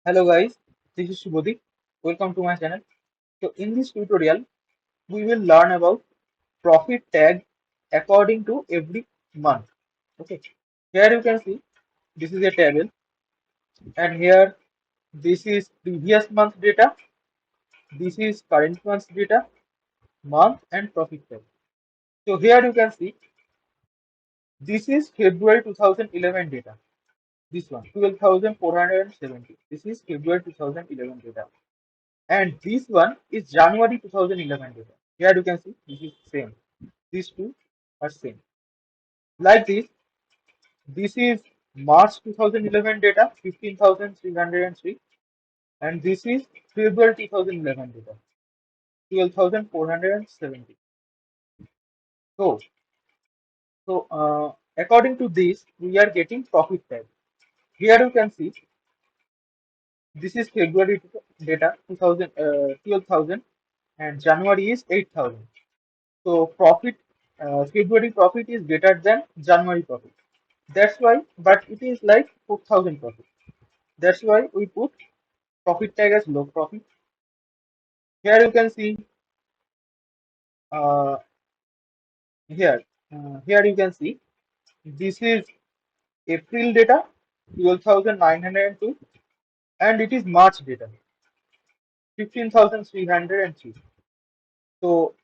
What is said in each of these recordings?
Hello guys, this is Shubhodip. Welcome to my channel. So in this tutorial, we will learn about profit tag according to every month. Okay, here you can see this is a table, and here this is previous month data, this is current month data, month and profit tag. So here you can see this is February 2011 data. This one 12,470. This is February 2011 data. And this one is January 2011 data. Here you can see this is same. These two are same. Like this is March 2011 data, 15,303, and this is February 2011 data, 12,470. So, according to this, we are getting profit tag. Here you can see this is February data, 12,000, and January is 8,000. So February profit is greater than January profit. That's why, but it is like 4,000 profit. That's why we put profit tag as low profit. Here you can see uh, here. Here you can see this is April data 12,902, and it is March data 15,303. So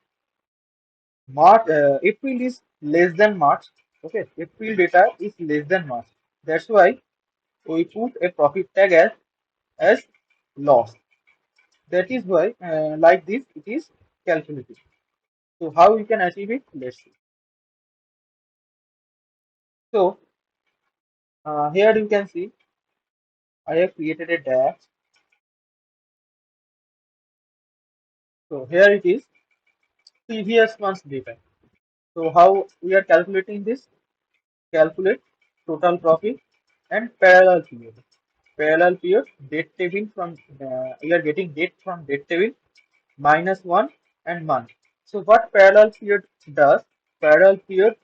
April is less than March. Okay, April data is less than March. That's why we put a profit tag as loss. That is why, like this, it is calculated. So how we can achieve it? Let's see. So here you can see I have created a dash. So here it is previous month's data. So how we are calculating this? Calculate total profit and parallel period. Parallel period date table from we are getting date from date table -1 and month. So what parallel period does? Parallel period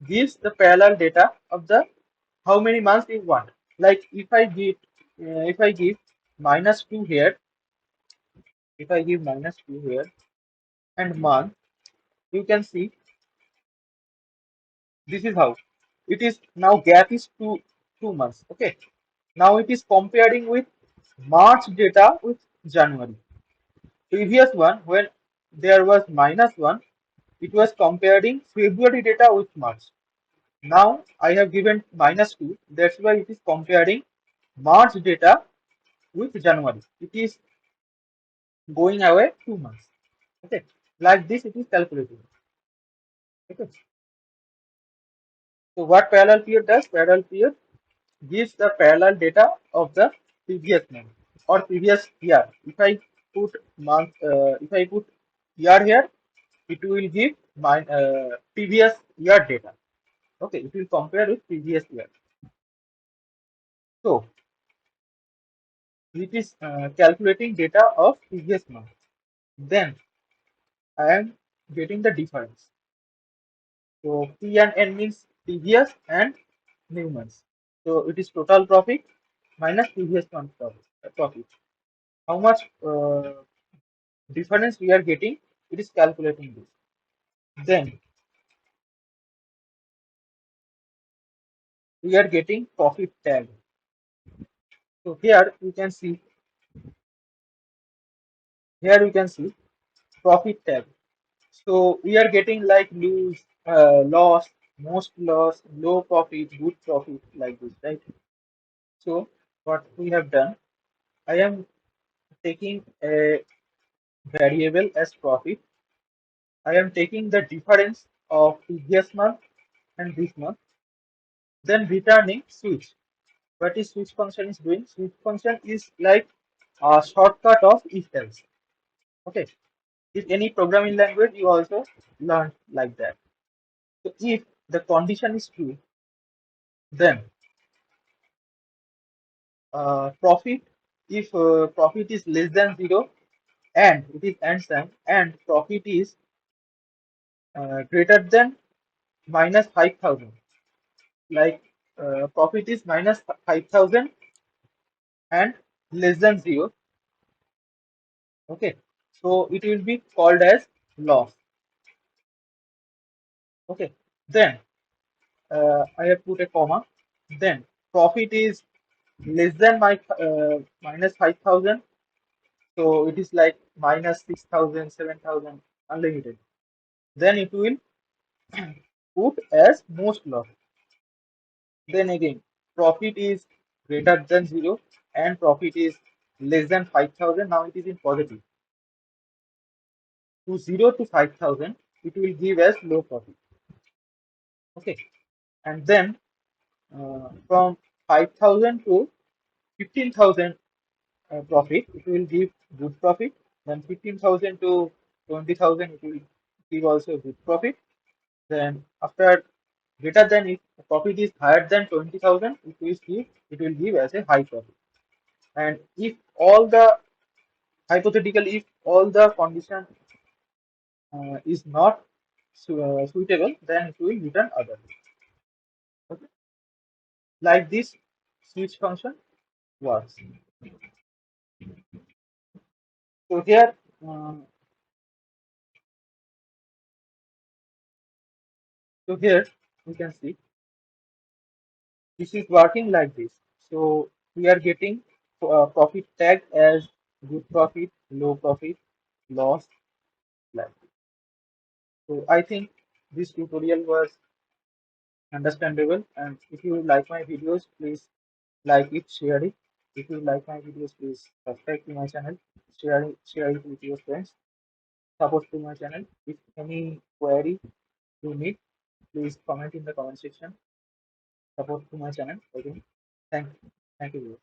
gives the parallel data of the how many months you want. Like if I give -2 here, if I give -2 here and month, you can see this is how it is now. Gap is two months. Okay, now it is comparing with March data with January. Previous one when there was -1, it was comparing February data with March. Now I have given -2. That's why it is comparing March data with January. It is going away 2 months. Okay, like this it is calculated. Okay. So what parallel period does? Parallel period gives the parallel data of the previous month or previous year. If I put month, if I put year here, it will give my previous year data. Okay, it will compare with previous year. So it is calculating data of previous month. Then I am getting the difference. So P and N means previous and new months. So it is total profit minus previous month profit. How much difference we are getting? It is calculating this. Then we are getting profit tag. So here you can see profit tag. So we are getting like loss, most loss, low profit, good profit, like this, right? So what we have done, I am taking a variable as profit. I am taking the difference of previous month and this month, then returning switch. What is switch function is doing? Switch function is like a shortcut of if else. Okay. If any programming language you also learn like that. So if the condition is true, then profit, if profit is less than 0 and it is and sign and profit is greater than -5,000, like profit is -5,000 and less than 0. Okay, so it will be called as loss. Okay, then I have put a comma. Then profit is less than my minus 5,000. So it is like minus 6,000, 7,000, unlimited. Then it will put as most loss. Then again, profit is greater than 0 and profit is less than 5,000. Now it is in positive. To 0 to 5,000, it will give as low profit. Okay. And then from 5,000 to 15,000 profit, it will give good profit. Then 15,000 to 20,000, it will give also good profit. Then after greater than, if profit is higher than 20,000, it will give as a high profit. And if all the hypothetical, if all the condition is not suitable, then it will return other. Okay. Like this switch function works. So here, uh, so here we can see this is working like this. So we are getting profit tag as good profit, low profit, loss, like. So I think this tutorial was understandable. And if you like my videos, please like it, share it. If you like my videos, please subscribe to my channel, share it with your friends, support to my channel. If any query you need, please comment in the comment section. Support to my channel again. Thank you. Thank you.